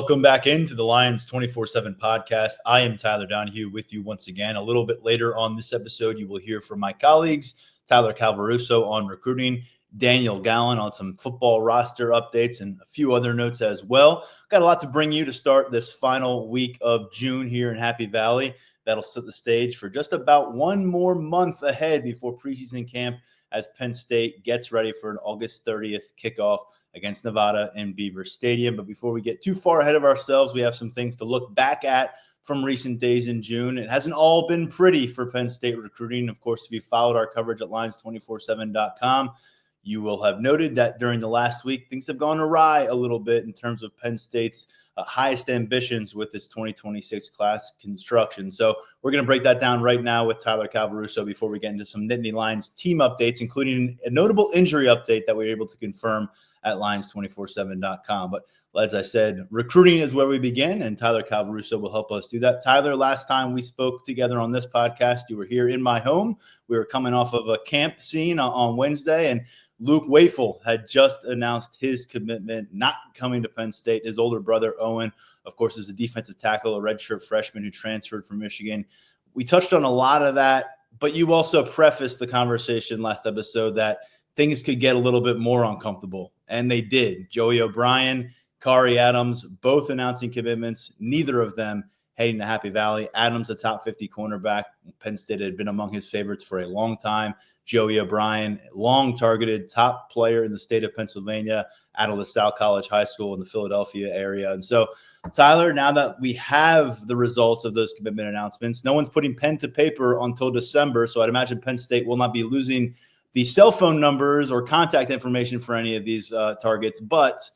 Welcome back into the Lions 24/7 podcast. I am Tyler Donahue with you once again. A little bit later on this episode, you will hear from my colleagues, Tyler Calvaruso on recruiting, Daniel Gallen on some football roster updates, and a few other notes as well. Got a lot to bring you to start this final week of June here in Happy Valley. That'll set the stage for just about one more month ahead before preseason camp as Penn State gets ready for an August 30th kickoff against Nevada in Beaver Stadium. But before we get too far ahead of ourselves, we have some things to look back at from recent days in June. It hasn't all been pretty for Penn State recruiting. Of course, if you followed our coverage at Lions247.com, you will have noted that during the last week, things have gone awry a little bit in terms of Penn State's highest ambitions with this 2026 class construction. So we're going to break that down right now with Tyler Calvaruso before we get into some Nittany Lions team updates, including a notable injury update that we were able to confirm at Lions247.com. But as I said, recruiting is where we begin, and Tyler Calvaruso will help us do that. Tyler, last time we spoke together on this podcast, you were here in my home. We were coming off of a camp scene on Wednesday, and Luke Wafel had just announced his commitment, not coming to Penn State. His older brother, Owen, of course, is a defensive tackle, a redshirt freshman who transferred from Michigan. We touched on a lot of that, but you also prefaced the conversation last episode that things could get a little bit more uncomfortable, and they did. Joey O'Brien, Kari Adams, both announcing commitments, neither of them heading to Happy Valley. Adams, a top 50 cornerback. Penn State had been among his favorites for a long time. Joey O'Brien, long targeted, top player in the state of Pennsylvania, out of LaSalle College High School in the Philadelphia area. And so, Tyler, now that we have the results of those commitment announcements, no one's putting pen to paper until December. So I'd imagine Penn State will not be losing the cell phone numbers or contact information for any of these targets. But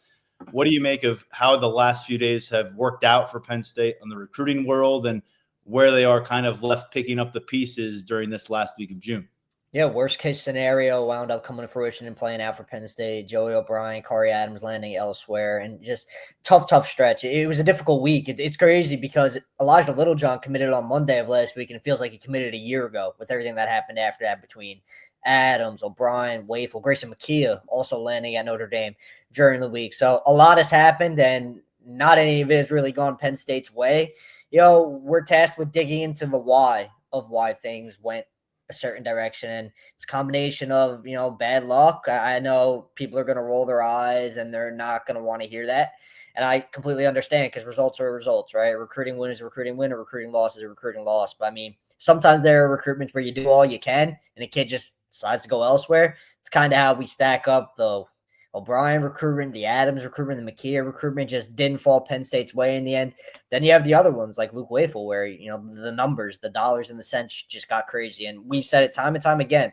what do you make of how the last few days have worked out for Penn State on the recruiting world and where they are kind of left picking up the pieces during this last week of June? Yeah, worst case scenario wound up coming to fruition and playing out for Penn State. Joey O'Brien, Kari Adams landing elsewhere, and just tough stretch. It was a difficult week. It's crazy because Elijah Littlejohn committed on Monday of last week, and it feels like he committed a year ago with everything that happened after that between Adams, O'Brien, Wafel, Grayson McKeon also landing at Notre Dame during the week. So a lot has happened, and not any of it has really gone Penn State's way. We're tasked with digging into the why of why things went a certain direction, and it's a combination of bad luck. I know people are going to roll their eyes and they're not going to want to hear that, and I completely understand because results are results, right? Recruiting win is a recruiting win, a recruiting loss is a recruiting loss. But I mean, sometimes there are recruitments where you do all you can and a kid just decides to go elsewhere. It's kind of how we stack up the O'Brien recruitment, the Adams recruitment, the McKeon recruitment just didn't fall Penn State's way in the end. Then you have the other ones like Luke Wafel, where the numbers, the dollars and the cents just got crazy. And we've said it time and time again,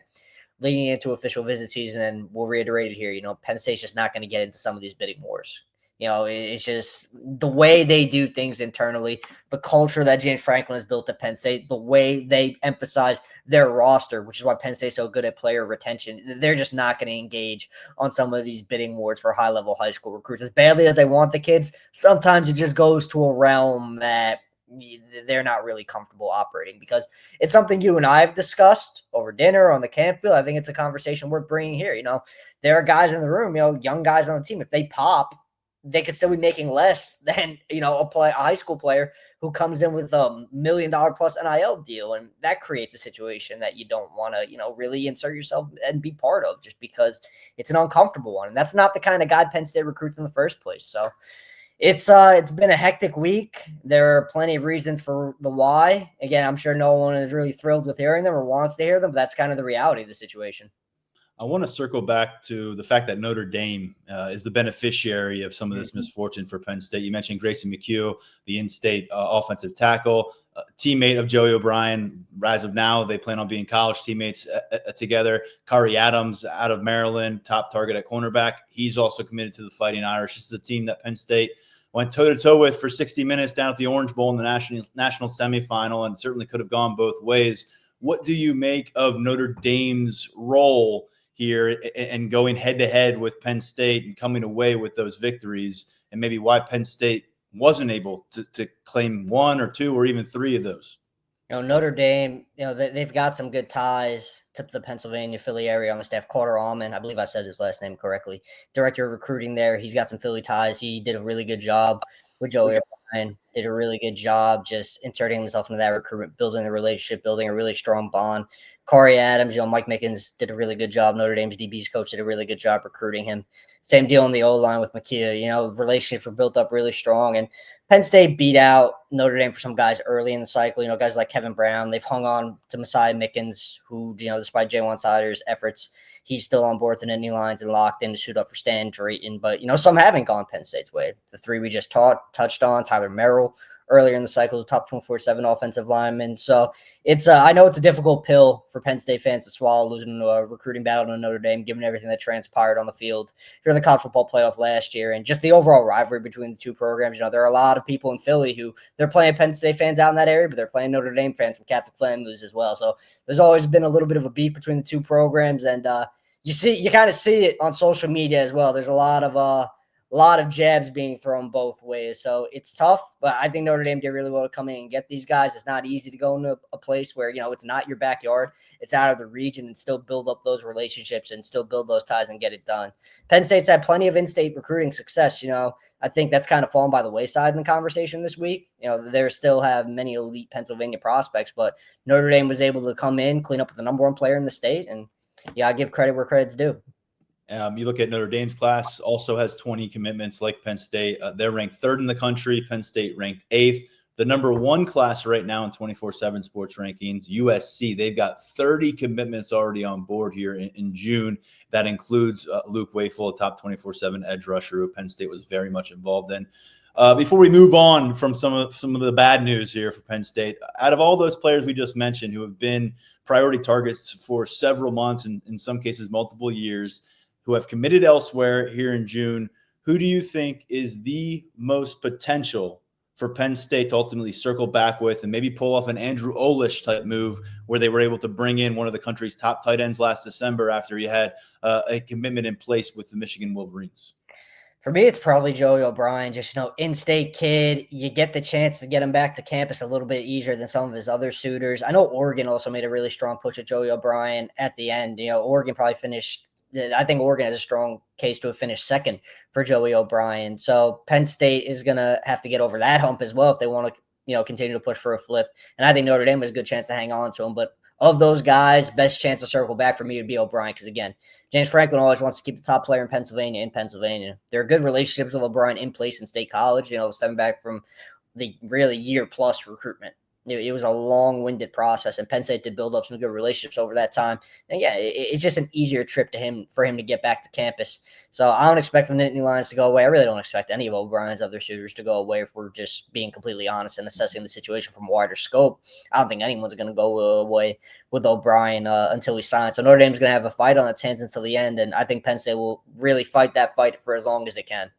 leading into official visit season, and we'll reiterate it here. Penn State's just not going to get into some of these bidding wars. It's just the way they do things internally, the culture that James Franklin has built at Penn State, the way they emphasize their roster, which is why Penn State's so good at player retention. They're just not going to engage on some of these bidding wars for high-level high school recruits. As badly as they want the kids, sometimes it just goes to a realm that they're not really comfortable operating, because it's something you and I have discussed over dinner on the camp field. I think it's a conversation worth bringing here. There are guys in the room, young guys on the team. If they pop, they could still be making less than, a high school player who comes in with $1 million plus NIL deal. And that creates a situation that you don't want to, really insert yourself and be part of, just because it's an uncomfortable one. And that's not the kind of guy Penn State recruits in the first place. So it's been a hectic week. There are plenty of reasons for the why. Again, I'm sure no one is really thrilled with hearing them or wants to hear them, but that's kind of the reality of the situation. I want to circle back to the fact that Notre Dame is the beneficiary of some of this misfortune for Penn State. You mentioned Grayson McKeon, the in-state offensive tackle, teammate of Joey O'Brien. As of now, they plan on being college teammates together. Kari Adams out of Maryland, top target at cornerback. He's also committed to the Fighting Irish. This is a team that Penn State went toe-to-toe with for 60 minutes down at the Orange Bowl in the national semifinal, and certainly could have gone both ways. What do you make of Notre Dame's role here and going head-to-head with Penn State and coming away with those victories, and maybe why Penn State wasn't able to claim one or two or even three of those? Notre Dame, they've got some good ties to the Pennsylvania, Philly area on the staff. Carter Allman, I believe I said his last name correctly, director of recruiting there. He's got some Philly ties. He did a really good job with Joey O'Brien. Did a really good job just inserting himself into that recruitment, building the relationship, building a really strong bond. Corey Adams, Mike Mickens did a really good job. Notre Dame's DB's coach did a really good job recruiting him. Same deal on the O-line with Makia. Relationships were built up really strong. And Penn State beat out Notre Dame for some guys early in the cycle. Guys like Kevin Brown. They've hung on to Messiah Mickens, who, despite Jaywan Sider's efforts, he's still on board the Nittany Lions and locked in to shoot up for Stan Drayton. But, some haven't gone Penn State's way. The three we just touched on, Tyler Merrill, earlier in the cycle, top 24/7 offensive lineman. So I know it's a difficult pill for Penn State fans to swallow, losing a recruiting battle to Notre Dame, given everything that transpired on the field during the college football playoff last year and just the overall rivalry between the two programs. There are a lot of people in Philly who they're playing Penn State fans out in that area, but they're playing Notre Dame fans from Catholic families as well. So there's always been a little bit of a beef between the two programs, and you kind of see it on social media as well. There's a lot of jabs being thrown both ways. So it's tough, but I think Notre Dame did really well to come in and get these guys. It's not easy to go into a place where, it's not your backyard. It's out of the region and still build up those relationships and still build those ties and get it done. Penn State's had plenty of in-state recruiting success. I think that's kind of fallen by the wayside in the conversation this week. They still have many elite Pennsylvania prospects, but Notre Dame was able to come in, clean up with the number one player in the state. And I give credit where credit's due. You look at Notre Dame's class, also has 20 commitments like Penn State. They're ranked third in the country. Penn State ranked eighth. The number one class right now in 24/7 sports rankings, USC, they've got 30 commitments already on board here in June. That includes Luke Wayful, a top 24/7 edge rusher who Penn State was very much involved in. Before we move on from some of the bad news here for Penn State, out of all those players we just mentioned who have been priority targets for several months and in some cases multiple years, who have committed elsewhere here in June, who do you think is the most potential for Penn State to ultimately circle back with and maybe pull off an Andrew Olish type move where they were able to bring in one of the country's top tight ends last December after he had a commitment in place with the Michigan Wolverines? For me, it's probably Joey O'Brien, just, in-state kid. You get the chance to get him back to campus a little bit easier than some of his other suitors. I know Oregon also made a really strong push at Joey O'Brien at the end. Oregon probably finished – I think Oregon has a strong case to have finished second for Joey O'Brien. So Penn State is going to have to get over that hump as well if they want to, continue to push for a flip. And I think Notre Dame has a good chance to hang on to him. But of those guys, best chance to circle back for me would be O'Brien because, again, James Franklin always wants to keep the top player in Pennsylvania. There are good relationships with O'Brien in place in State College, stemming back from the really year-plus recruitment. It was a long-winded process, and Penn State did build up some good relationships over that time. And it's just an easier trip for him to get back to campus. So I don't expect the Nittany Lions to go away. I really don't expect any of O'Brien's other suitors to go away if we're just being completely honest and assessing the situation from a wider scope. I don't think anyone's going to go away with O'Brien until he signs. So Notre Dame's going to have a fight on its hands until the end, and I think Penn State will really fight that fight for as long as it can.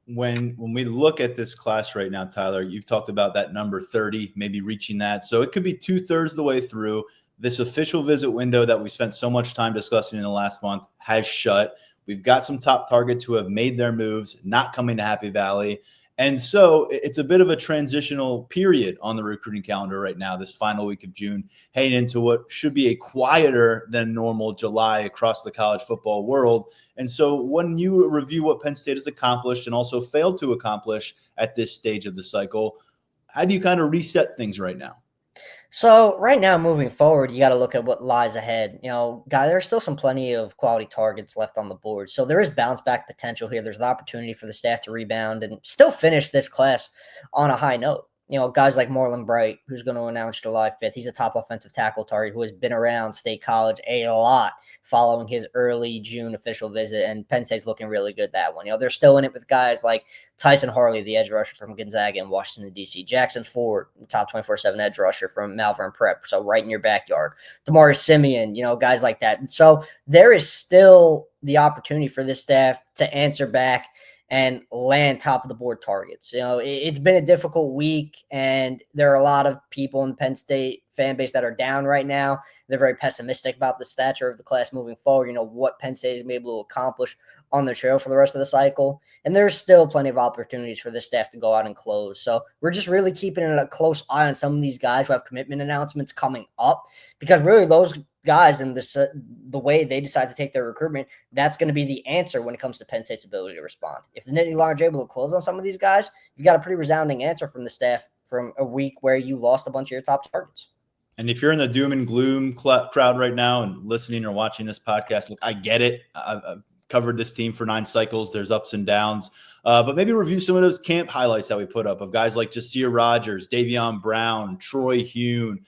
When we look at this class right now, Tyler, you've talked about that number 30, maybe reaching that. So it could be 2/3 of the way through. This official visit window that we spent so much time discussing in the last month has shut. We've got some top targets who have made their moves, not coming to Happy Valley. And so it's a bit of a transitional period on the recruiting calendar right now, this final week of June, heading into what should be a quieter than normal July across the college football world. And so when you review what Penn State has accomplished and also failed to accomplish at this stage of the cycle, how do you kind of reset things right now? So right now, moving forward, you got to look at what lies ahead. There's still plenty of quality targets left on the board. So there is bounce back potential here. There's an opportunity for the staff to rebound and still finish this class on a high note. Guys like Marlon Bright, who's going to announce July 5th. He's a top offensive tackle target who has been around State College a lot following his early June official visit, and Penn State's looking really good that one. They're still in it with guys like Tyson Harley, the edge rusher from Gonzaga in Washington, D.C., Jackson Ford, top 24/7 edge rusher from Malvern Prep, so right in your backyard, Damari Simeon, guys like that. And so there is still the opportunity for this staff to answer back and land top of the board targets. It's been a difficult week, and there are a lot of people in the Penn State fan base that are down right now. They're very pessimistic about the stature of the class moving forward, what Penn State is going to be able to accomplish on their trail for the rest of the cycle. And there's still plenty of opportunities for this staff to go out and close. So we're just really keeping a close eye on some of these guys who have commitment announcements coming up, because really those guys and the way they decide to take their recruitment, that's going to be the answer when it comes to Penn State's ability to respond. If the Nittany Lions are able to close on some of these guys, you got a pretty resounding answer from the staff from a week where you lost a bunch of your top targets. And if you're in the doom and gloom crowd right now and listening or watching this podcast, look, I get it. I've covered this team for 9 cycles. There's ups and downs. But maybe review some of those camp highlights that we put up of guys like Jasir Rogers, Davion Brown, Troy Hune,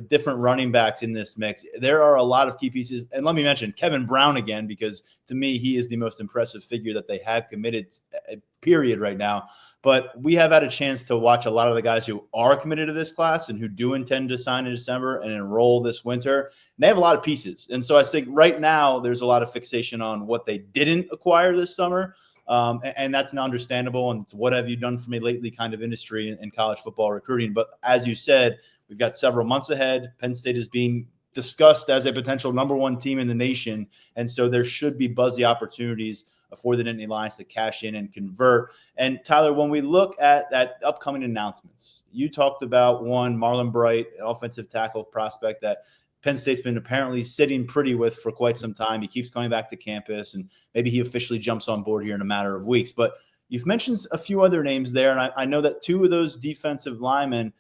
different running backs in this mix. There are a lot of key pieces. And let me mention Kevin Brown again, because to me, he is the most impressive figure that they have committed, period, right now. But we have had a chance to watch a lot of the guys who are committed to this class and who do intend to sign in December and enroll this winter. And they have a lot of pieces. And so I think right now there's a lot of fixation on what they didn't acquire this summer. And that's understandable. And it's what have you done for me lately kind of industry in college football recruiting. But as you said, we've got several months ahead. Penn State is being discussed as a potential number 1 team in the nation. And so there should be buzzy opportunities for the Nittany Lions to cash in and convert. And Tyler, when we look at upcoming announcements, you talked about one, Marlon Bright, an offensive tackle prospect that Penn State's been apparently sitting pretty with for quite some time. He keeps coming back to campus, and maybe he officially jumps on board here in a matter of weeks. But you've mentioned a few other names there, and I know that 2 of those defensive linemen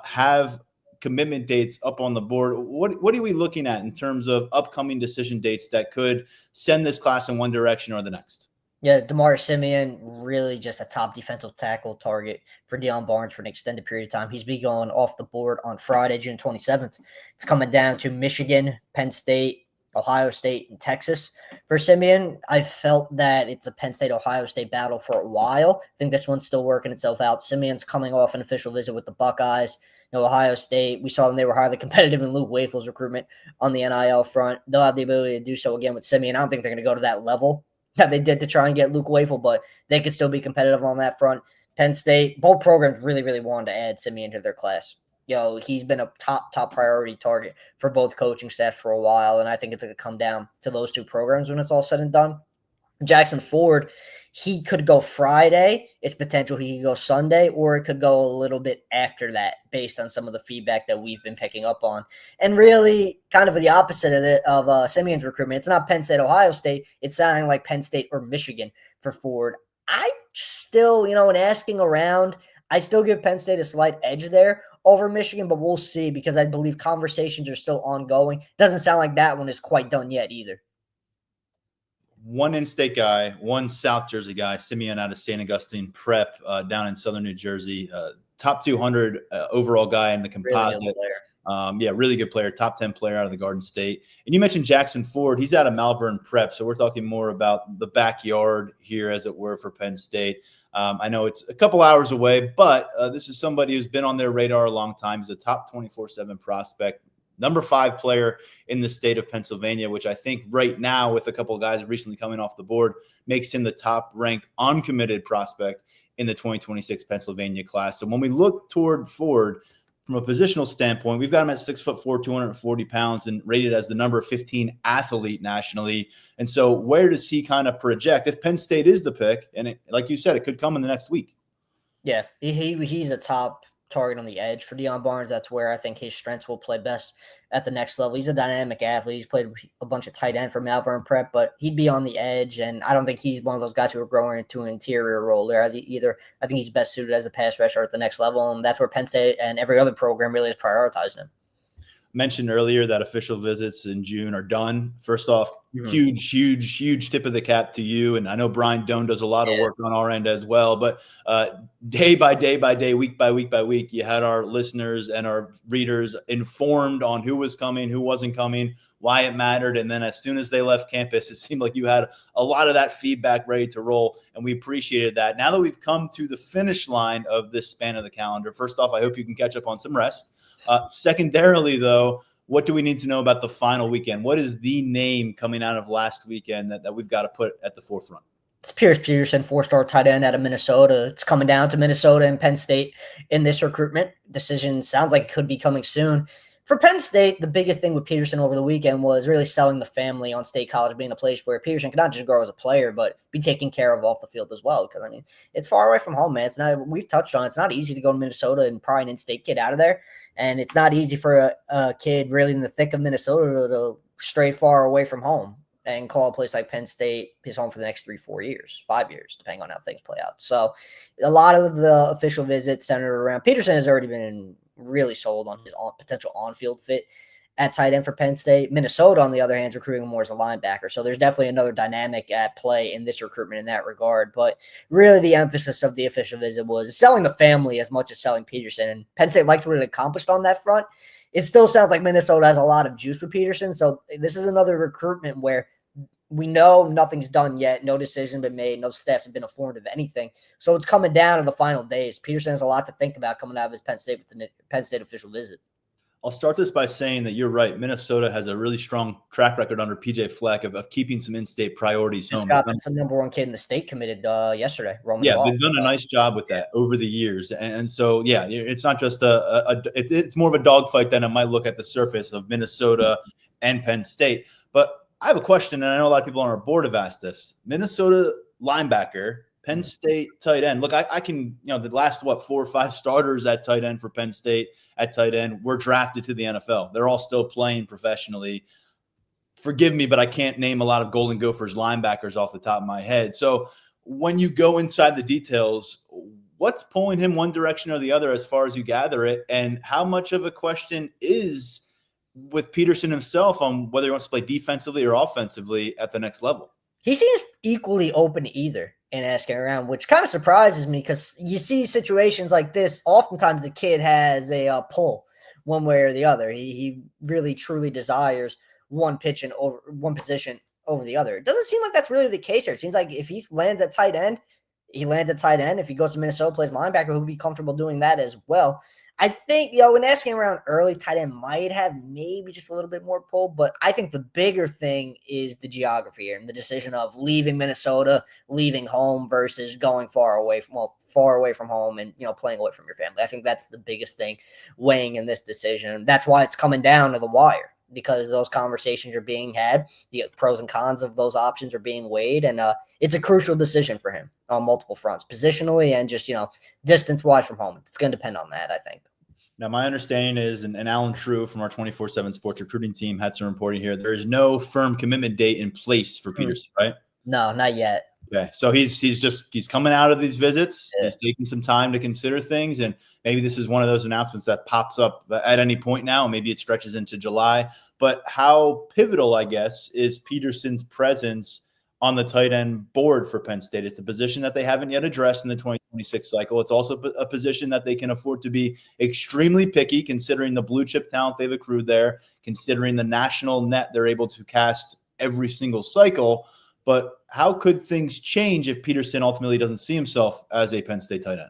have commitment dates up on the board. What are we looking at in terms of upcoming decision dates that could send this class in one direction or the next? Yeah, DeMar Simeon, really just a top defensive tackle target for Deion Barnes for an extended period of time. He's be going off the board on Friday, June 27th. It's coming down to Michigan, Penn State, Ohio State, and Texas. For Simeon, I felt that it's a Penn State-Ohio State battle for a while. I think this one's still working itself out. Simeon's coming off an official visit with the Buckeyes. Ohio State, we saw them, they were highly competitive in Luke Wafel's recruitment on the NIL front. They'll have the ability to do so again with Simeon. I don't think they're going to go to that level that they did to try and get Luke Wafel, but they could still be competitive on that front. Penn State, both programs really, really wanted to add Simeon to their class. He's been a top priority target for both coaching staff for a while, and I think it's going to come down to those 2 programs when it's all said and done. Jackson Ford, he could go Friday. It's potential he could go Sunday, or it could go a little bit after that based on some of the feedback that we've been picking up on. And really kind of the opposite of Simeon's recruitment. It's not Penn State, Ohio State. It's sounding like Penn State or Michigan for Ford. I still, in asking around, I still give Penn State a slight edge there over Michigan, but we'll see because I believe conversations are still ongoing. Doesn't sound like that one is quite done yet either. One in-state guy, one South Jersey guy, Simeon out of St. Augustine Prep down in southern New Jersey. Top 200 overall guy in the composite. Really good player, top 10 player out of the Garden State. And you mentioned Jackson Ford. He's out of Malvern Prep, so we're talking more about the backyard here, as it were, for Penn State. I know it's a couple hours away, but this is somebody who's been on their radar a long time. He's a top 24/7 prospect. Number 5 player in the state of Pennsylvania, which I think right now, with a couple of guys recently coming off the board, makes him the top ranked uncommitted prospect in the 2026 Pennsylvania class. So when we look toward Ford from a positional standpoint, we've got him at 6'4", 240 pounds, and rated as the number 15 athlete nationally. And so where does he kind of project if Penn State is the pick? And like you said, it could come in the next week. Yeah, he's a top target on the edge for Deion Barnes. That's where I think his strengths will play best at the next level. He's a dynamic athlete. He's played a bunch of tight end for Malvern Prep, but he'd be on the edge, and I don't think he's one of those guys who are growing into an interior role there either. I think he's best suited as a pass rusher at the next level, and that's where Penn State and every other program really is prioritizing him. Mentioned earlier that official visits in June are done. First off, huge tip of the cap to you. And I know Brian Doan does a lot of work on our end as well. But day by day, week by week, you had our listeners and our readers informed on who was coming, who wasn't coming, why it mattered. And then as soon as they left campus, it seemed like you had a lot of that feedback ready to roll. And we appreciated that. Now that we've come to the finish line of this span of the calendar, first off, I hope you can catch up on some rest. Secondarily, though, what do we need to know about the final weekend? What is the name coming out of last weekend that we've got to put at the forefront? It's Pierce Peterson, 4-star tight end out of Minnesota. It's coming down to Minnesota and Penn State in this recruitment. Decision sounds like it could be coming soon. For Penn State, the biggest thing with Peterson over the weekend was really selling the family on State College being a place where Peterson could not just grow as a player, but be taken care of off the field as well. Because, I mean, it's far away from home, man. It's not, we've touched on it. It's not easy to go to Minnesota and pry an in-state kid out of there. And it's not easy for a kid really in the thick of Minnesota to stray far away from home and call a place like Penn State his home for the next 3-4 years, 5 years, depending on how things play out. So a lot of the official visits centered around Peterson has already been really sold on his potential on-field fit at tight end for Penn State. Minnesota, on the other hand, is recruiting him more as a linebacker. So there's definitely another dynamic at play in this recruitment in that regard. But really the emphasis of the official visit was selling the family as much as selling Peterson. And Penn State liked what it accomplished on that front. It still sounds like Minnesota has a lot of juice with Peterson. So this is another recruitment where we know nothing's done yet. No decision been made. No staffs have been informed of anything. So it's coming down to the final days. Peterson has a lot to think about coming out of his Penn State with the Penn State official visit. I'll start this by saying that you're right. Minnesota has a really strong track record under PJ Fleck of keeping some in-state priorities home. That's the number one kid in the state committed yesterday. Roman yeah, they've done a nice job with that over the years. And so, yeah, it's not just it's more of a dogfight than it might look at the surface of Minnesota and Penn State. But I have a question, and I know a lot of people on our board have asked this. Minnesota linebacker, Penn State tight end. Look, I can, the last, 4 or 5 starters at tight end for Penn State at tight end were drafted to the NFL. They're all still playing professionally. Forgive me, but I can't name a lot of Golden Gophers linebackers off the top of my head. So when you go inside the details, what's pulling him one direction or the other as far as you gather it? And how much of a question is with Peterson himself on whether he wants to play defensively or offensively at the next level? He seems equally open to either and asking around, which kind of surprises me because you see situations like this. Oftentimes the kid has a pull one way or the other. He really truly desires one position over the other. It doesn't seem like that's really the case here. It seems like if he lands at tight end, he lands at tight end. If he goes to Minnesota, plays linebacker, he'll be comfortable doing that as well. I think, when asking around early, tight end might have maybe just a little bit more pull, but I think the bigger thing is the geography here and the decision of leaving Minnesota, leaving home versus going far away from home and, playing away from your family. I think that's the biggest thing weighing in this decision. That's why it's coming down to the wire, because those conversations are being had. The pros and cons of those options are being weighed, and it's a crucial decision for him on multiple fronts, positionally and just, distance-wise from home. It's going to depend on that, I think. Now, my understanding is, and Alan True from our 24/7 sports recruiting team had some reporting here, there is no firm commitment date in place for Peterson, right? No, not yet. Okay, so he's coming out of these visits. Yeah. He's taking some time to consider things, and maybe this is one of those announcements that pops up at any point now. Maybe it stretches into July. But how pivotal, I guess, is Peterson's presence on the tight end board for Penn State? It's a position that they haven't yet addressed in the 2026 cycle. It's also a position that they can afford to be extremely picky, considering the blue chip talent they've accrued there, considering the national net they're able to cast every single cycle. But how could things change if Peterson ultimately doesn't see himself as a Penn State tight end?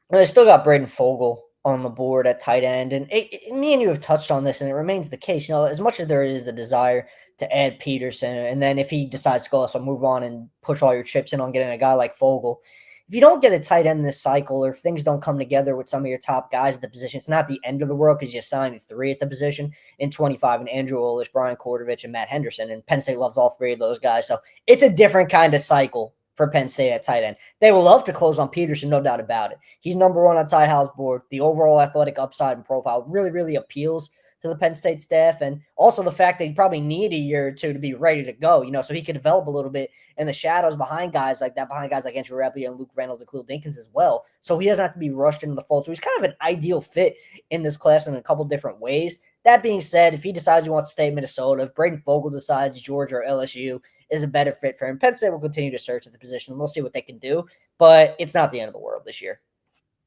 And they still got Braden Fogel on the board at tight end. And me and you have touched on this, and it remains the case. As much as there is a desire to add Peterson, and then if he decides to go, so move on and push all your chips in on getting a guy like Fogel. If you don't get a tight end this cycle, or if things don't come together with some of your top guys at the position, it's not the end of the world because you signed 3 at the position in 25, and Andrew Olish, Brian Kordovich, and Matt Henderson. And Penn State loves all 3 of those guys. So it's a different kind of cycle for Penn State at tight end. They will love to close on Peterson, no doubt about it. He's number 1 on Ty Howell's board. The overall athletic upside and profile really, really appeals to the Penn State staff, and also the fact that he probably need a year or 2 to be ready to go, so he could develop a little bit in the shadows behind guys like that, behind guys like Andrew Rappia and Luke Reynolds and Khalil Dinkins as well. So he doesn't have to be rushed into the fold. So he's kind of an ideal fit in this class in a couple different ways. That being said, if he decides he wants to stay in Minnesota, if Braden Fogel decides Georgia or LSU is a better fit for him, Penn State will continue to search at the position, and we'll see what they can do. But it's not the end of the world this year.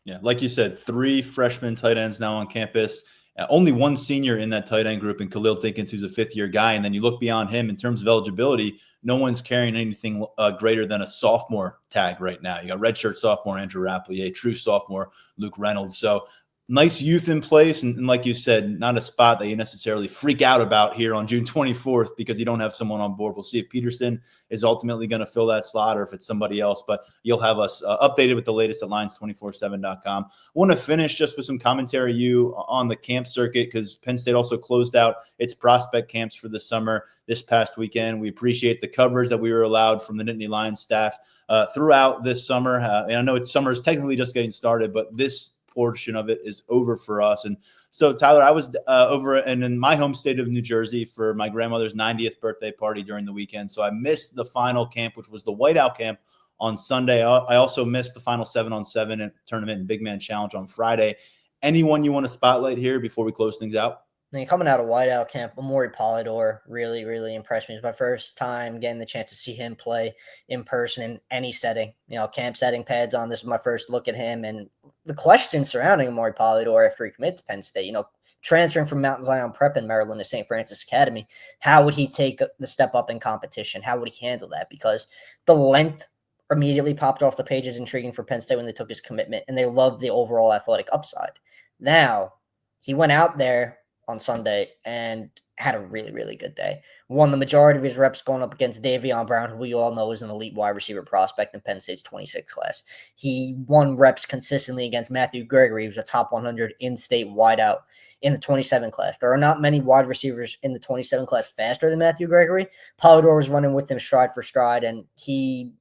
Yeah, like you said, 3 freshman tight ends now on campus. Only 1 senior in that tight end group, and Khalil Dinkins, who's a 5th-year guy. And then you look beyond him in terms of eligibility, no one's carrying anything greater than a sophomore tag right now. You got redshirt sophomore Andrew Rappelier, true sophomore Luke Reynolds. So nice youth in place. And like you said, not a spot that you necessarily freak out about here on June 24th because you don't have someone on board. We'll see if Peterson is ultimately going to fill that slot or if it's somebody else, but you'll have us updated with the latest at Lions247.com. I want to finish just with some commentary on the camp circuit because Penn State also closed out its prospect camps for the summer this past weekend. We appreciate the coverage that we were allowed from the Nittany Lions staff throughout this summer. And I know summer is technically just getting started, but this portion of it is over for us. And so, Tyler, I was over in my home state of New Jersey for my grandmother's 90th birthday party during the weekend. So I missed the final camp, which was the whiteout camp on Sunday. I also missed the final 7-on-7 tournament and big man challenge on Friday. Anyone you want to spotlight here before we close things out? I mean, coming out of whiteout camp, Amori Polidor really, really impressed me. It was my first time getting the chance to see him play in person in any setting. Camp setting, pads on. This was my first look at him. And the question surrounding Amori Polidor after he committed to Penn State, transferring from Mount Zion Prep in Maryland to St. Francis Academy, how would he take the step up in competition? How would he handle that? Because the length immediately popped off the page as intriguing for Penn State when they took his commitment, and they loved the overall athletic upside. Now, he went out there on Sunday and had a really, really good day. Won the majority of his reps going up against Davion Brown, who we all know is an elite wide receiver prospect in Penn State's 26 class. He won reps consistently against Matthew Gregory, who's a top 100 in-state wideout in the 27 class. There are not many wide receivers in the 27 class faster than Matthew Gregory. Polidor was running with him stride for stride, and he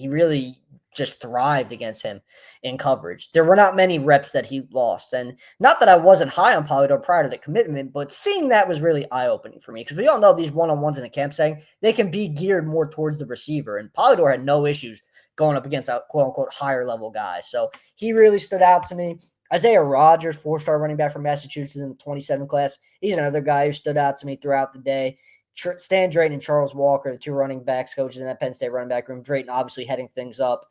really just thrived against him in coverage. There were not many reps that he lost. And not that I wasn't high on Polidor prior to the commitment, but seeing that was really eye-opening for me because we all know these one-on-ones in a camp setting, they can be geared more towards the receiver. And Polidor had no issues going up against a quote-unquote higher-level guy. So he really stood out to me. Isaiah Rogers, 4-star running back from Massachusetts in the 27 class, he's another guy who stood out to me throughout the day. Stan Drayton and Charles Walker, the two running backs coaches in that Penn State running back room. Drayton obviously heading things up.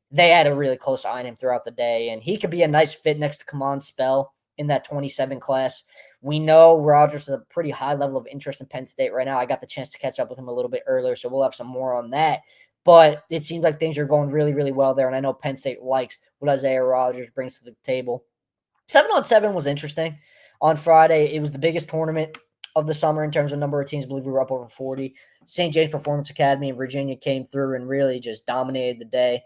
They had a really close eye on him throughout the day, and he could be a nice fit next to Kamon Spell in that 27 class. We know Rogers has a pretty high level of interest in Penn State right now. I got the chance to catch up with him a little bit earlier, so we'll have some more on that. But it seems like things are going really, really well there, and I know Penn State likes what Isaiah Rogers brings to the table. 7-on-7 was interesting. On Friday, it was the biggest tournament of the summer in terms of number of teams. I believe we were up over 40. St. James Performance Academy in Virginia came through and really just dominated the day.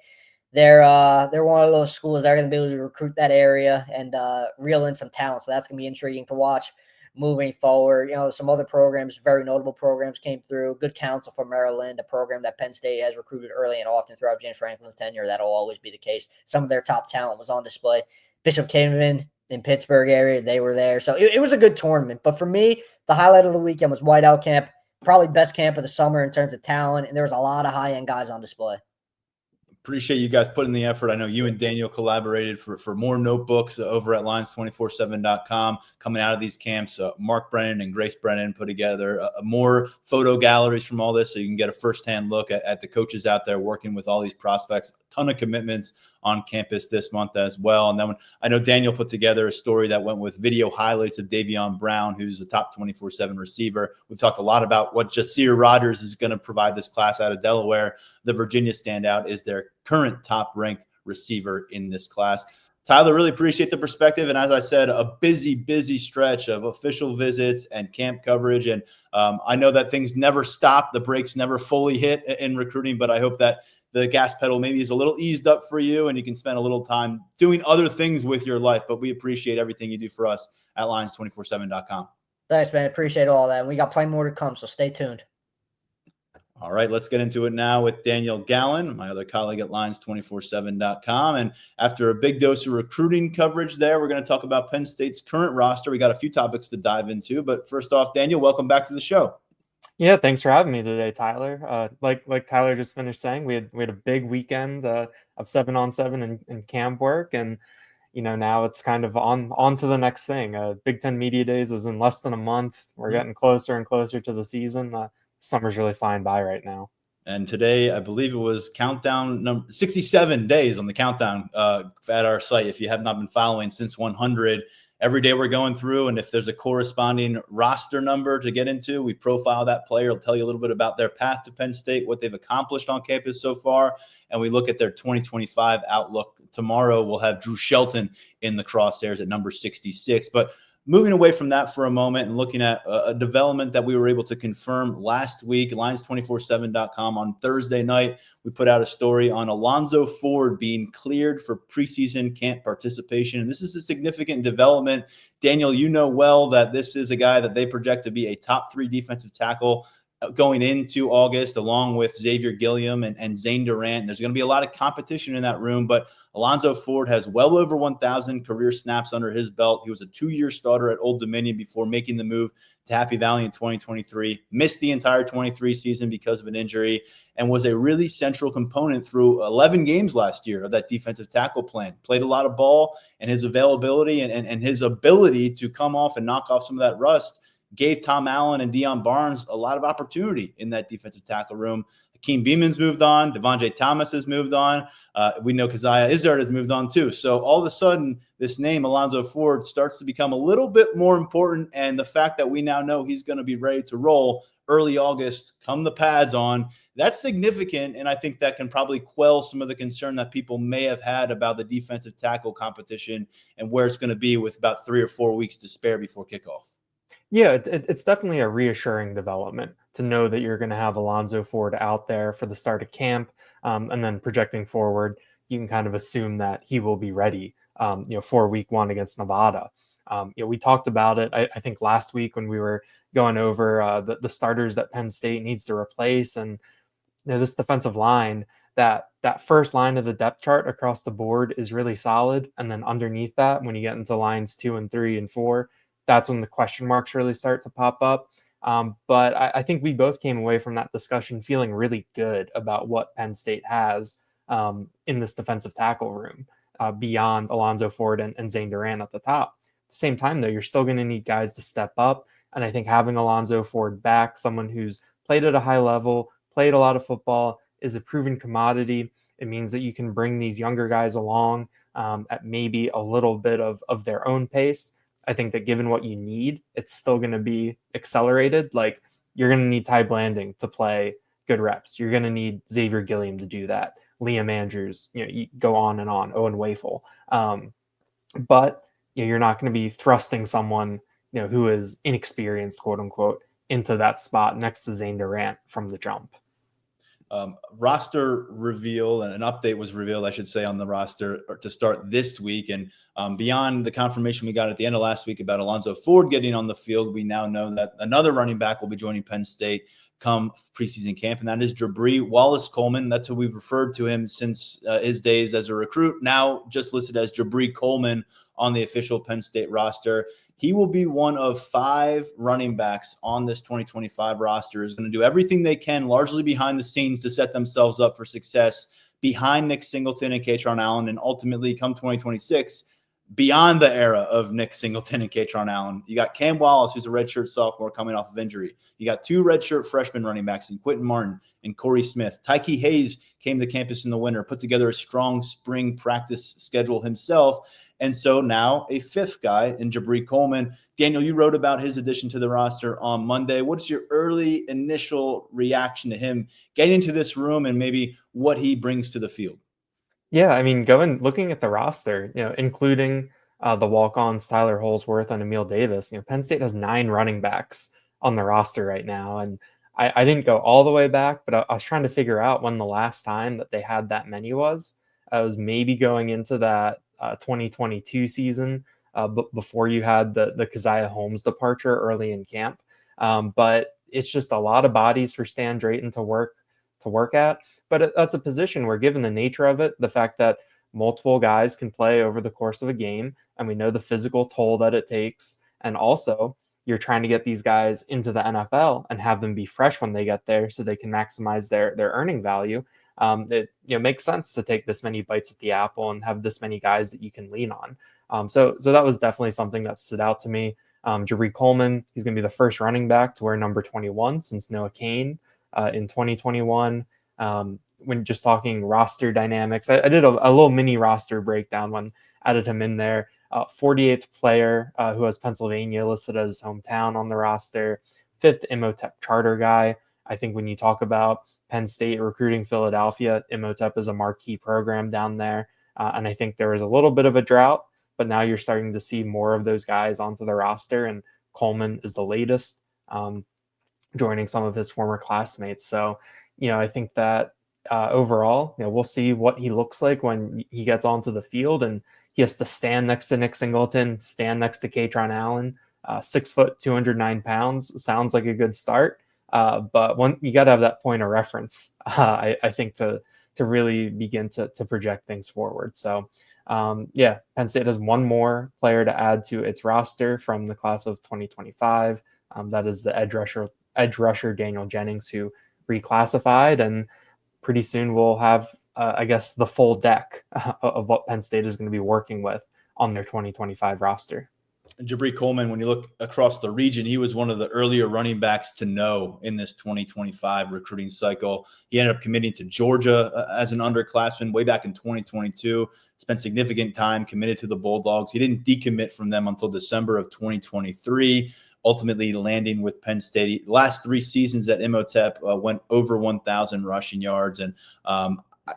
They're one of those schools that are going to be able to recruit that area and reel in some talent. So that's going to be intriguing to watch moving forward. Some other programs, very notable programs came through. Good Counsel from Maryland, a program that Penn State has recruited early and often throughout James Franklin's tenure. That'll always be the case. Some of their top talent was on display. Bishop Canevin in Pittsburgh area, they were there. So it was a good tournament. But for me, the highlight of the weekend was Whiteout Camp, probably best camp of the summer in terms of talent, and there was a lot of high-end guys on display. Appreciate you guys putting the effort. I know you and Daniel collaborated for more notebooks over at Lions247.com coming out of these camps. Mark Brennan and Grace Brennan put together more photo galleries from all this so you can get a firsthand look at the coaches out there working with all these prospects. A ton of commitments on campus this month as well. And then I know Daniel put together a story that went with video highlights of Davion Brown, who's a top 24/7 receiver. We've talked a lot about what Jasir Rogers is going to provide this class out of Delaware. The Virginia standout is their current top-ranked receiver in this class. Tyler, really appreciate the perspective. And as I said, a busy stretch of official visits and camp coverage. And I know that things never stop. The brakes never fully hit in recruiting, but I hope that the gas pedal maybe is a little eased up for you and you can spend a little time doing other things with your life. But we appreciate everything you do for us at Lions247.com. Thanks, man. Appreciate all that. And we got plenty more to come, so stay tuned. All right, let's get into it now with Daniel Gallen, my other colleague at Lions247.com. And after a big dose of recruiting coverage there, we're going to talk about Penn State's current roster. We got a few topics to dive into. But first off, Daniel, welcome back to the show. Yeah, thanks for having me today, Tyler. Like Tyler just finished saying, we had a big weekend of 7-on-7 and camp work, and now it's kind of on to the next thing. Big Ten Media Days is in less than a month. We're getting closer and closer to the season. Summer's really flying by right now. And today, I believe it was countdown number 67 days on the countdown at our site. If you have not been following since 100. Every day we're going through, and if there's a corresponding roster number to get into, we profile that player. It'll tell you a little bit about their path to Penn State, what they've accomplished on campus so far, and we look at their 2025 outlook tomorrow we'll have Drew Shelton in the crosshairs at number 66. But moving away from that for a moment and looking at a development that we were able to confirm last week, Lions247.com on Thursday night, we put out a story on Alonzo Ford being cleared for preseason camp participation. And this is a significant development. Daniel, you know well that this is a guy that they project to be a top 3 defensive tackle going into August, along with Xavier Gilliam and Zane Durant. There's going to be a lot of competition in that room, but Alonzo Ford has well over 1,000 career snaps under his belt. He was a 2-year starter at Old Dominion before making the move to Happy Valley in 2023, missed the entire 23 season because of an injury, and was a really central component through 11 games last year of that defensive tackle plan. Played a lot of ball, and his availability and his ability to come off and knock off some of that rust gave Tom Allen and Deion Barnes a lot of opportunity in that defensive tackle room. Hakeem Beeman's moved on. Devontae Thomas has moved on. We know Keziah Izzard has moved on too. So all of a sudden, this name, Alonzo Ford, starts to become a little bit more important. And the fact that we now know he's going to be ready to roll early August, come the pads on, that's significant. And I think that can probably quell some of the concern that people may have had about the defensive tackle competition and where it's going to be with about 3 or 4 weeks to spare before kickoff. Yeah, it's definitely a reassuring development to know that you're going to have Alonzo Ford out there for the start of camp, and then projecting forward, you can kind of assume that he will be ready, for week 1 against Nevada. We talked about it, I think, last week when we were going over the starters that Penn State needs to replace, and this defensive line, that first line of the depth chart across the board is really solid, and then underneath that, when you get into lines 2 and 3 and 4. That's when the question marks really start to pop up. But I think we both came away from that discussion feeling really good about what Penn State has in this defensive tackle room beyond Alonzo Ford and Zane Durant at the top. At the same time, though, you're still going to need guys to step up. And I think having Alonzo Ford back, someone who's played at a high level, played a lot of football, is a proven commodity. It means that you can bring these younger guys along at maybe a little bit of their own pace. I think that given what you need, it's still going to be accelerated. Like, you're going to need Ty Blanding to play good reps. You're going to need Xavier Gilliam to do that. Liam Andrews, you go on and on. Owen Wafel. But you're not going to be thrusting someone, who is inexperienced, quote unquote, into that spot next to Zane Durant from the jump. Roster reveal and an update was revealed, I should say, on the roster to start this week. And beyond the confirmation we got at the end of last week about Alonzo Ford getting on the field, we now know that another running back will be joining Penn State come preseason camp, and that is Jabri Wallace-Coleman. That's who we've referred to him since his days as a recruit, now just listed as Jabri Coleman on the official Penn State roster. He will be one of 5 running backs on this 2025 roster. Is going to do everything they can, largely behind the scenes, to set themselves up for success behind Nick Singleton and Katron Allen, and ultimately come 2026, beyond the era of Nick Singleton and Katron Allen. You got Cam Wallace, who's a redshirt sophomore coming off of injury. You got 2 redshirt freshman running backs in Quentin Martin and Corey Smith. Tyke Hayes came to campus in the winter, put together a strong spring practice schedule himself. And so now a 5th guy in Jabri Coleman. Daniel, you wrote about his addition to the roster on Monday. What's your early initial reaction to him getting into this room and maybe what he brings to the field? Yeah, I mean, looking at the roster, including the walk-ons Tyler Holsworth and Emil Davis, Penn State has 9 running backs on the roster right now. And I didn't go all the way back, but I was trying to figure out when the last time that they had that many was. I was maybe going into that 2022 season, but before you had the Keziah Holmes departure early in camp. But it's just a lot of bodies for Stan Drayton to work at. But that's a position where, given the nature of it, the fact that multiple guys can play over the course of a game, and we know the physical toll that it takes, and also you're trying to get these guys into the NFL and have them be fresh when they get there so they can maximize their earning value. It makes sense to take this many bites at the apple and have this many guys that you can lean on. So that was definitely something that stood out to me. Jabri Coleman, he's going to be the first running back to wear number 21 since Noah Cain in 2021. When just talking roster dynamics, I did a little mini roster breakdown when added him in there. 48th player who has Pennsylvania listed as his hometown on the roster. 5th Imhotep charter guy. I think when you talk about Penn State recruiting Philadelphia, Imhotep is a marquee program down there. And I think there was a little bit of a drought, but now you're starting to see more of those guys onto the roster, and Coleman is the latest, joining some of his former classmates. So, I think that overall, we'll see what he looks like when he gets onto the field and he has to stand next to Nick Singleton, stand next to Katron Allen. 6 foot, 209 pounds sounds like a good start. But you got to have that point of reference, I think, to really begin to project things forward. So, Penn State has one more player to add to its roster from the class of 2025. That is the edge rusher Daniel Jennings, who reclassified, and pretty soon we'll have, I guess, the full deck of what Penn State is going to be working with on their 2025 roster. Jabri Coleman, when you look across the region, he was one of the earlier running backs to know in this 2025 recruiting cycle. He ended up committing to Georgia as an underclassman way back in 2022, spent significant time committed to the Bulldogs. He didn't decommit from them until December of 2023, ultimately landing with Penn State. Last 3 seasons at Imhotep went over 1,000 rushing yards, and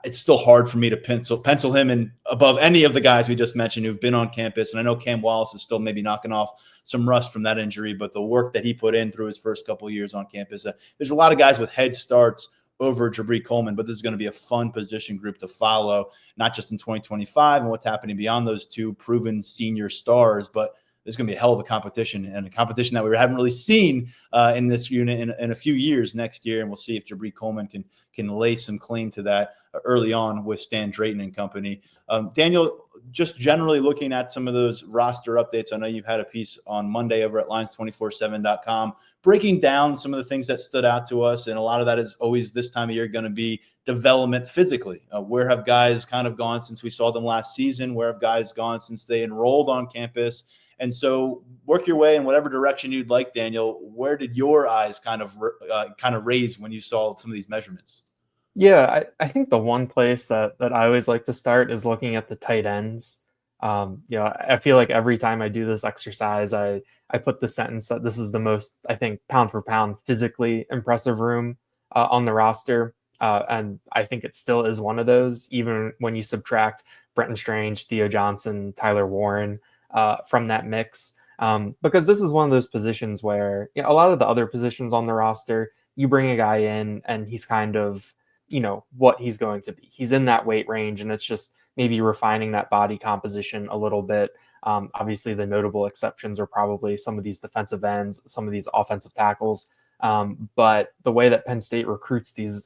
it's still hard for me to pencil him in above any of the guys we just mentioned who've been on campus. And I know Cam Wallace is still maybe knocking off some rust from that injury, but the work that he put in through his first couple of years on campus, there's a lot of guys with head starts over Jabri Coleman, but this is going to be a fun position group to follow, not just in 2025 and what's happening beyond those 2 proven senior stars, but there's going to be a hell of a competition, and a competition that we haven't really seen in this unit in a few years next year. And we'll see if Jabri Coleman can lay some claim to that early on with Stan Drayton and company. Daniel, just generally looking at some of those roster updates, I know you've had a piece on Monday over at Lions247.com breaking down some of the things that stood out to us. And a lot of that is always this time of year going to be development physically. Where have guys kind of gone since we saw them last season? Where have guys gone since they enrolled on campus? And so work your way in whatever direction you'd like, Daniel. Where did your eyes kind of raise when you saw some of these measurements? Yeah, I think the one place that I always like to start is looking at the tight ends. I feel like every time I do this exercise, I put the sentence that this is the most, I think, pound for pound, physically impressive room on the roster. And I think it still is one of those, even when you subtract Brenton Strange, Theo Johnson, Tyler Warren, from that mix, because this is one of those positions where a lot of the other positions on the roster, you bring a guy in and he's kind of, what he's going to be. He's in that weight range, and it's just maybe refining that body composition a little bit. Obviously, the notable exceptions are probably some of these defensive ends, some of these offensive tackles. But the way that Penn State recruits these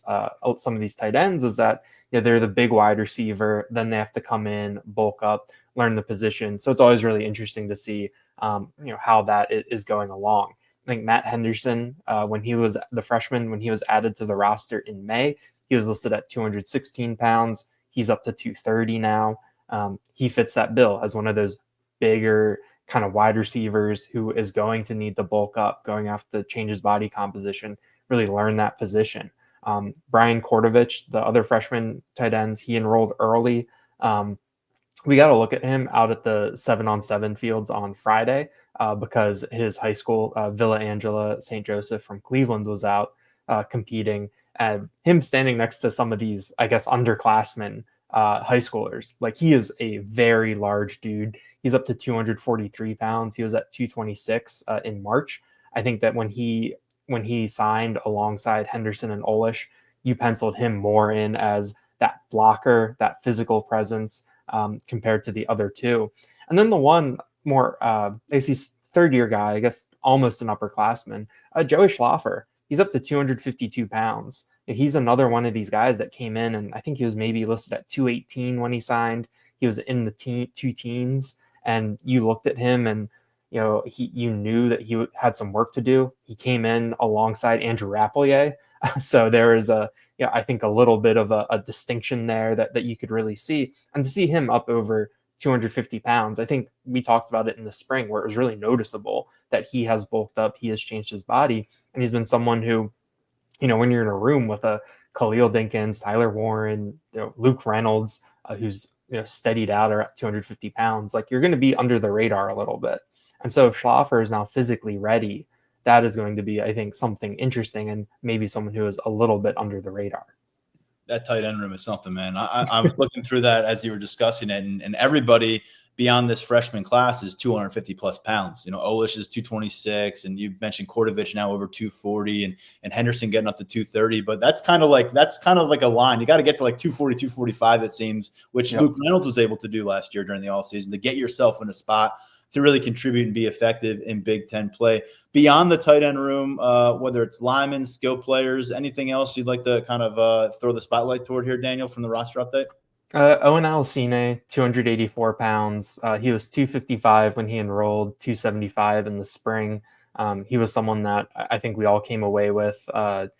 some of these tight ends is that they're the big wide receiver, then they have to come in, bulk up, learn the position. So it's always really interesting to see, how that is going along. I think Matt Henderson, when he was the freshman, when he was added to the roster in May, he was listed at 216 pounds. He's up to 230 now. He fits that bill as one of those bigger kind of wide receivers who is going to need to bulk up, going to have to change his body composition, really learn that position. Brian Kordovich, the other freshman tight end, he enrolled early. We got to look at him out at the 7-on-7 fields on Friday because his high school, Villa Angela St. Joseph from Cleveland, was out competing. And him standing next to some of these, I guess, underclassmen high schoolers, like, he is a very large dude. He's up to 243 pounds. He was at 226 in March. I think that when he signed alongside Henderson and Olish, you penciled him more in as that blocker, that physical presence, compared to the other two. And then the one more, AC's third-year guy, I guess almost an upperclassman, Joey Schlaffer. He's up to 252 pounds. He's another one of these guys that came in, and I think he was maybe listed at 218 when he signed. He was in the two teams, and you looked at him and you knew that he had some work to do. He came in alongside Andrew Rapplier. So there is I think a little bit of a distinction there that you could really see. And to see him up over 250 pounds, I think we talked about it in the spring where it was really noticeable that he has bulked up, he has changed his body. And he's been someone who, when you're in a room with a Khalil Dinkins, Tyler Warren, Luke Reynolds, who's steadied out at 250 pounds, like, you're going to be under the radar a little bit. And so if Schlaffer is now physically ready, that is going to be, I think, something interesting and maybe someone who is a little bit under the radar. That tight end room is something, man. I was looking through that as you were discussing it, and everybody beyond this freshman class is 250 plus pounds. Olish is 226, and you mentioned Kordovich now over 240, and Henderson getting up to 230. But that's kind of like a line. You got to get to like 240, 245, it seems, which Luke Reynolds was able to do last year during the offseason to get yourself in a spot to really contribute and be effective in Big Ten play. Beyond the tight end room, whether it's linemen, skill players, anything else you'd like to kind of throw the spotlight toward here, Daniel, from the roster update? Owen Alicine, 284 pounds. He was 255 when he enrolled, 275 in the spring. He was someone that I think we all came away with, I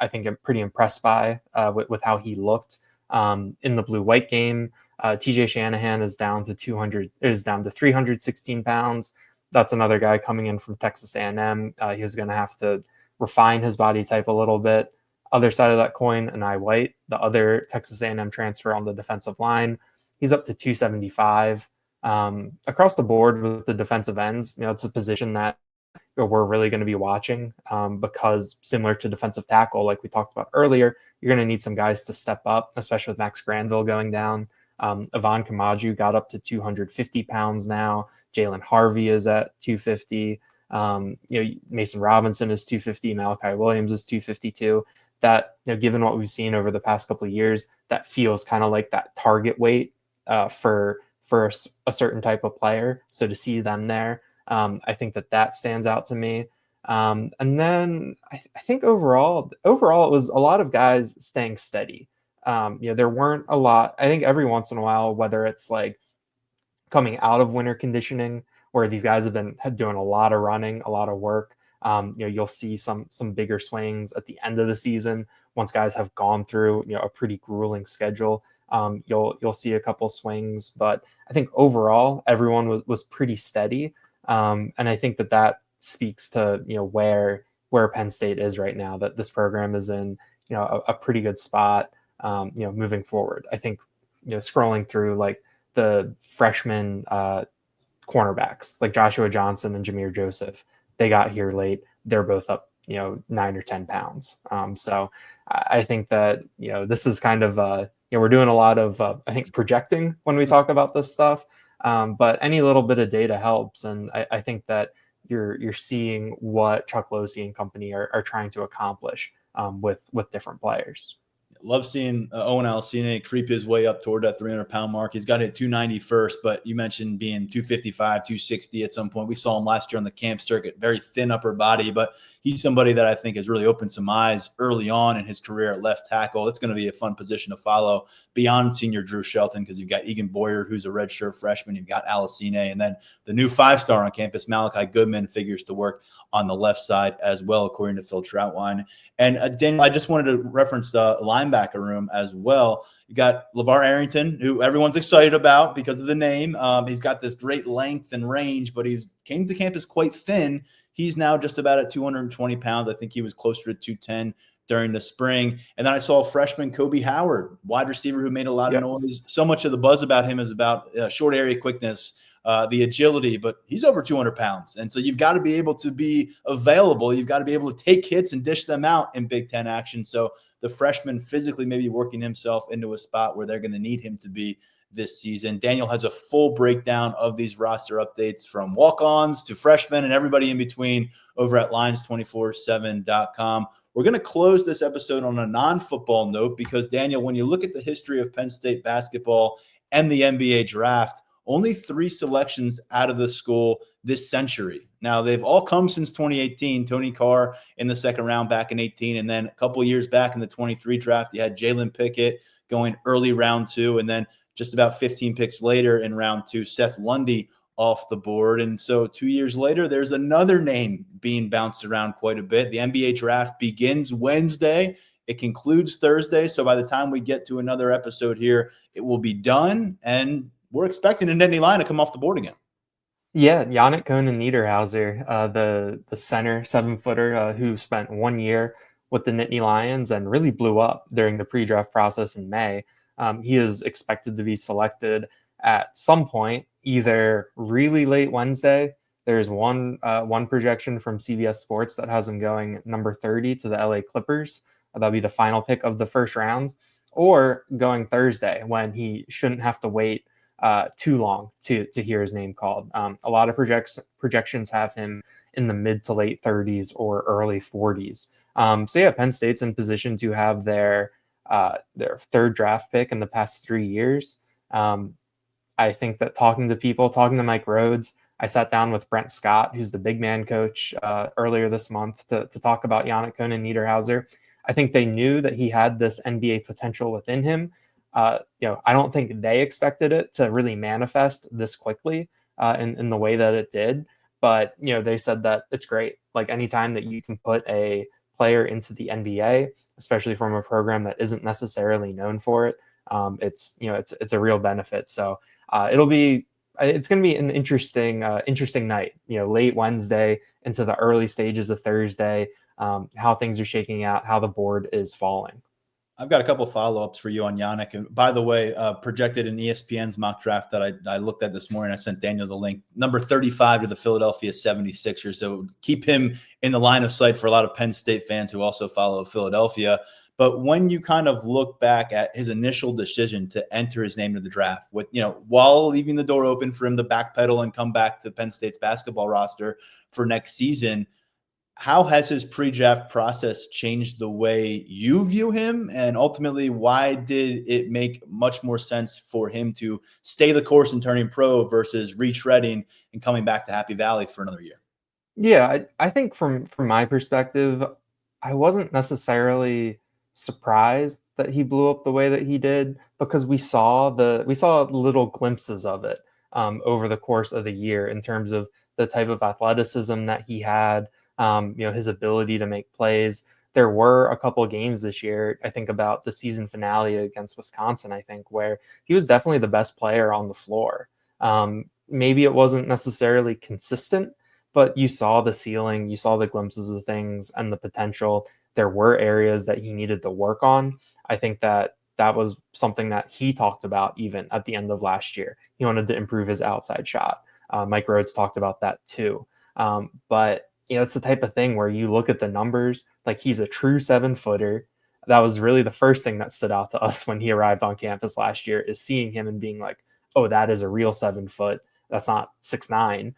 think I'm pretty impressed by with how he looked in the blue-white game. TJ Shanahan is down to 316 pounds. That's another guy coming in from Texas A&M. He was going to have to refine his body type a little bit. Other side of that coin, Anai White, the other Texas A&M transfer on the defensive line, he's up to 275. Across the board with the defensive ends, it's a position that we're really going to be watching because similar to defensive tackle, like we talked about earlier, you're going to need some guys to step up, especially with Max Granville going down. Ivan Kamaju got up to 250 pounds now. Jalen Harvey is at 250. Mason Robinson is 250. Malachi Williams is 252. That, given what we've seen over the past couple of years, that feels kind of like that target weight for a certain type of player. So to see them there, I think that stands out to me. And then I think overall it was a lot of guys staying steady. There weren't a lot. I think every once in a while, whether it's like coming out of winter conditioning, where these guys have been doing a lot of running, a lot of work, you'll see some bigger swings at the end of the season once guys have gone through a pretty grueling schedule. You'll see a couple swings, but I think overall everyone was pretty steady, and I think that speaks to where Penn State is right now. That this program is in a pretty good spot. Moving forward, I think scrolling through like the freshman cornerbacks like Joshua Johnson and Jameer Joseph, they got here late. They're both up 9 or 10 pounds. So I think that this is kind of we're doing a lot of I think projecting when we talk about this stuff, but any little bit of data helps, and I think that you're seeing what Chuck Losey and company are trying to accomplish with different players. Love seeing Owen Alicine creep his way up toward that 300-pound mark. He's got it 290 first, but you mentioned being 255, 260 at some point. We saw him last year on the camp circuit, very thin upper body, but he's somebody that I think has really opened some eyes early on in his career at left tackle. It's going to be a fun position to follow beyond senior Drew Shelton, because you've got Egan Boyer, who's a redshirt freshman. You've got Alicine, and then the new 5-star on campus, Malachi Goodman, figures to work on the left side as well, according to Phil Troutwine. And Daniel, I just wanted to reference the linebacker room as well. You got LeVar Arrington, who everyone's excited about because of the name. He's got this great length and range, but he came to campus quite thin. He's now just about at 220 pounds. I think he was closer to 210 during the spring. And then I saw freshman Kobe Howard, wide receiver, who made a lot of noise. So much of the buzz about him is about short area quickness, the agility, but he's over 200 pounds. And so you've got to be able to be available. You've got to be able to take hits and dish them out in Big Ten action. So the freshman physically maybe working himself into a spot where they're going to need him to be this season. Daniel has a full breakdown of these roster updates from walk-ons to freshmen and everybody in between over at Lions247.com. We're going to close this episode on a non-football note because, Daniel, when you look at the history of Penn State basketball and the NBA draft, only 3 selections out of the school this century. Now, they've all come since 2018. Tony Carr in the second round back in 18, and then a couple of years back in the 23 draft, you had Jalen Pickett going early round 2, and then just about 15 picks later in round 2, Seth Lundy off the board. And so 2 years later, there's another name being bounced around quite a bit. The NBA draft begins Wednesday. It concludes Thursday. So by the time we get to another episode here, it will be done. And we're expecting a Nittany Lion to come off the board again. Yeah, Yannick Conan Niederhauser, the center 7-footer who spent 1 year with the Nittany Lions and really blew up during the pre-draft process in May. He is expected to be selected at some point, either really late Wednesday. There's one projection from CBS Sports that has him going number 30 to the LA Clippers. That'll be the final pick of the first round. or going Thursday when he shouldn't have to wait too long to hear his name called. A lot of projections have him in the mid to late 30s or early 40s. So yeah, Penn State's in position to have their third draft pick in the past 3 years. I think that talking to Mike Rhodes, I sat down with Brent Scott, who's the big man coach, earlier this month to talk about Yannick Koenen-Niederhauser. I think they knew that he had this NBA potential within him. I don't think they expected it to really manifest this quickly in the way that it did. But, they said that it's great. Like anytime that you can put a player into the NBA, especially from a program that isn't necessarily known for it, it's a real benefit. So it's going to be an interesting night, late Wednesday into the early stages of Thursday, how things are shaking out, how the board is falling. I've got a couple follow-ups for you on Yannick. And by the way, projected in ESPN's mock draft that I looked at this morning, I sent Daniel the link, number 35 to the Philadelphia 76ers. So keep him in the line of sight for a lot of Penn State fans who also follow Philadelphia. But when you kind of look back at his initial decision to enter his name to the draft, with while leaving the door open for him to backpedal and come back to Penn State's basketball roster for next season, how has his pre-draft process changed the way you view him? And ultimately, why did it make much more sense for him to stay the course and turning pro versus retreading and coming back to Happy Valley for another year? Yeah, I think from my perspective, I wasn't necessarily surprised that he blew up the way that he did, because we saw little glimpses of it over the course of the year in terms of the type of athleticism that he had, his ability to make plays. There were a couple of games this year, I think about the season finale against Wisconsin, I think, where he was definitely the best player on the floor. Maybe it wasn't necessarily consistent, but you saw the ceiling, you saw the glimpses of things and the potential. There were areas that he needed to work on. I think that was something that he talked about even at the end of last year. He wanted to improve his outside shot. Mike Rhodes talked about that too. But it's the type of thing where you look at the numbers, like he's a true 7-footer. That was really the first thing that stood out to us when he arrived on campus last year, is seeing him and being like, oh, that is a real 7 foot. That's not 6'9".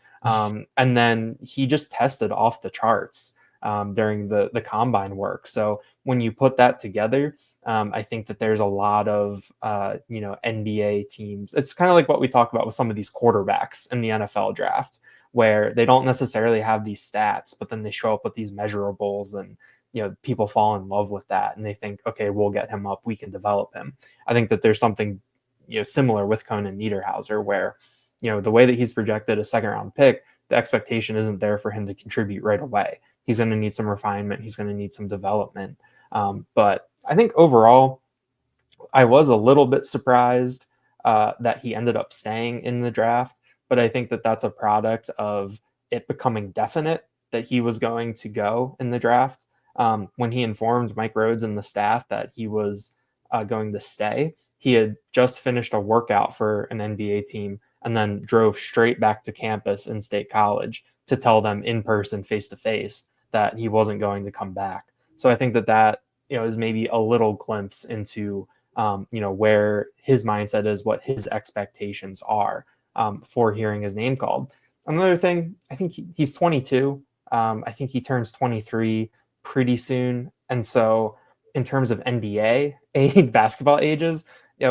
And then he just tested off the charts during the combine work. So when you put that together, I think that there's a lot of, NBA teams. It's kind of like what we talk about with some of these quarterbacks in the NFL draft, where they don't necessarily have these stats, but then they show up with these measurables, and people fall in love with that and they think, okay, we'll get him up, we can develop him. I think that there's something similar with Koenen-Niederhauser, where the way that he's projected a second round pick, the expectation isn't there for him to contribute right away. He's going to need some refinement, he's going to need some development. But I think overall, I was a little bit surprised that he ended up staying in the draft. But I think that that's a product of it becoming definite that he was going to go in the draft. When he informed Mike Rhodes and the staff that he was going to stay, he had just finished a workout for an NBA team and then drove straight back to campus in State College to tell them in person, face to face, that he wasn't going to come back. So I think that is maybe a little glimpse into where his mindset is, what his expectations are for hearing his name called. Another thing, I think he's 22. I think he turns 23 pretty soon. And so in terms of NBA basketball ages,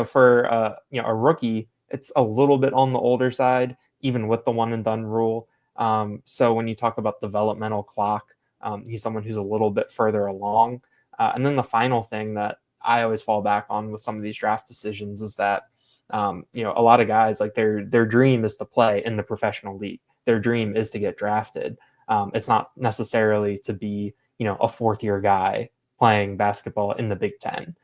for a rookie, it's a little bit on the older side, even with the one and done rule. So when you talk about developmental clock, he's someone who's a little bit further along. And then the final thing that I always fall back on with some of these draft decisions is that a lot of guys, like their dream is to play in the professional league. Their dream is to get drafted. It's not necessarily to be, a fourth year guy playing basketball in the Big Ten,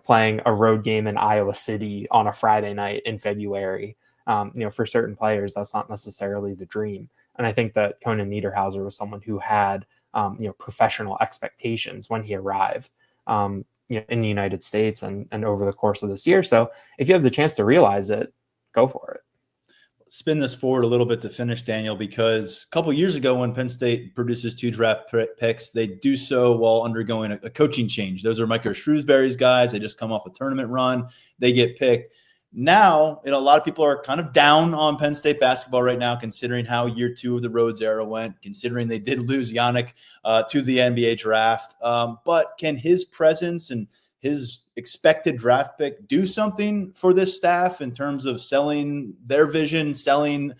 playing a road game in Iowa City on a Friday night in February. For certain players, that's not necessarily the dream. And I think that Koenen-Niederhauser was someone who had, professional expectations when he arrived, in the United States and over the course of this year. So if you have the chance to realize it, go for it. spin this forward a little bit to finish, Daniel, because a couple years ago when Penn State produces 2 draft picks, they do so while undergoing a coaching change. Those are Micah Shrewsbury's guys. They just come off a tournament run. They get picked. Now, a lot of people are kind of down on Penn State basketball right now, considering how year 2 of the Rhodes era went, considering they did lose Yannick to the NBA draft. But can his presence and his expected draft pick do something for this staff in terms of selling their vision, selling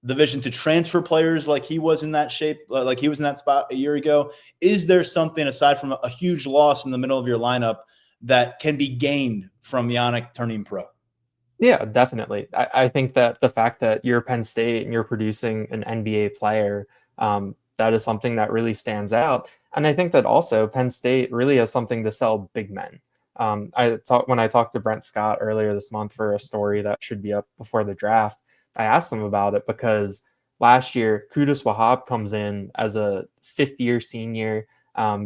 the vision to transfer players like he was in that shape, like he was in that spot a year ago? Is there something aside from a huge loss in the middle of your lineup that can be gained from Yannick turning pro? Yeah, definitely. I think that the fact that you're Penn State and you're producing an NBA player, that is something that really stands out. And I think that also Penn State really has something to sell big men. When I talked to Brent Scott earlier this month for a story that should be up before the draft, I asked him about it because last year, Qudus Wahab comes in as a fifth-year senior,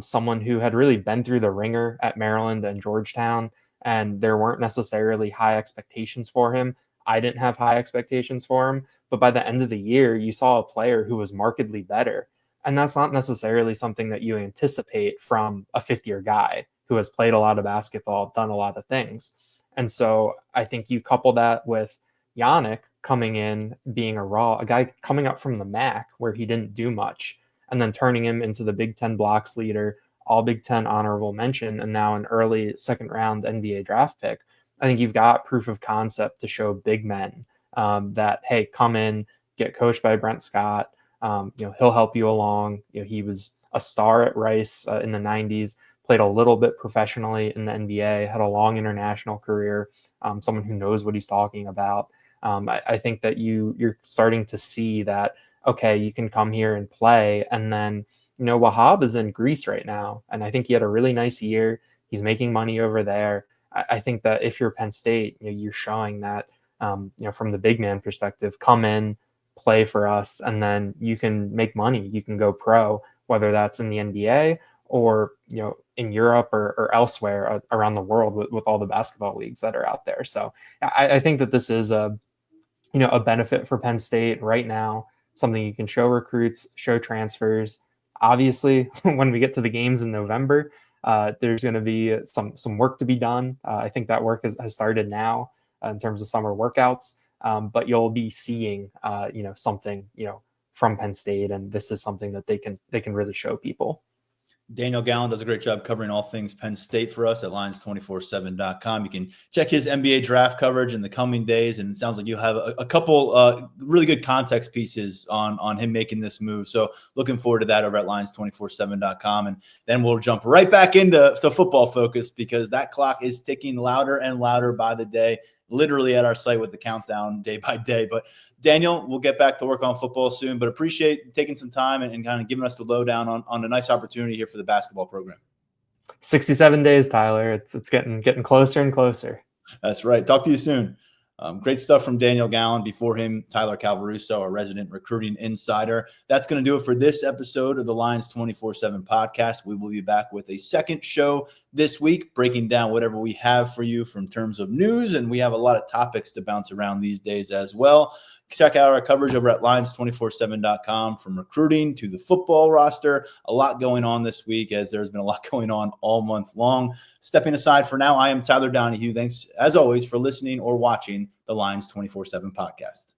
someone who had really been through the ringer at Maryland and Georgetown, and there weren't necessarily high expectations for him. I didn't have high expectations for him, but by the end of the year, you saw a player who was markedly better. And that's not necessarily something that you anticipate from a fifth-year guy who has played a lot of basketball, done a lot of things. And so I think you couple that with Yannick coming in, being a guy coming up from the MAC where he didn't do much, and then turning him into the Big Ten blocks leader, all Big Ten honorable mention, and now an early second-round NBA draft pick. I think you've got proof of concept to show big men that, hey, come in, get coached by Brent Scott. He'll help you along. He was a star at Rice in the 90s, played a little bit professionally in the NBA, had a long international career, someone who knows what he's talking about. I think that you're starting to see that, okay, you can come here and play. And then, Wahab is in Greece right now, and I think he had a really nice year. He's making money over there. I think that if you're Penn State, you're showing that, from the big man perspective, come in, play for us, and then you can make money. You can go pro, whether that's in the NBA or, in Europe or elsewhere around the world with all the basketball leagues that are out there. So I think that this is a benefit for Penn State right now, something you can show recruits, show transfers. Obviously, when we get to the games in November, there's going to be some work to be done. I think that work has started now in terms of summer workouts, but you'll be seeing, something, from Penn State, and this is something that they can really show people. Daniel Gallen does a great job covering all things Penn State for us at Lions247.com. You can check his NBA draft coverage in the coming days, and it sounds like you have a couple really good context pieces on him making this move. So looking forward to that over at Lions247.com. And then we'll jump right back into football focus, because that clock is ticking louder and louder by the day, literally at our site with the countdown day by day. But Daniel, we'll get back to work on football soon, but appreciate taking some time and kind of giving us the lowdown on a nice opportunity here for the basketball program. 67 days, Tyler. It's getting closer and closer. That's right. Talk to you soon. Great stuff from Daniel Gallen. Before him, Tyler Calvaruso, our resident recruiting insider. That's going to do it for this episode of the Lions 24/7 podcast. We will be back with a second show this week, breaking down whatever we have for you from terms of news, and we have a lot of topics to bounce around these days as well. Check out our coverage over at Lions247.com, from recruiting to the football roster. A lot going on this week, as there's been a lot going on all month long. Stepping aside for now, I am Tyler Donahue. Thanks, as always, for listening or watching the Lions 24/7 podcast.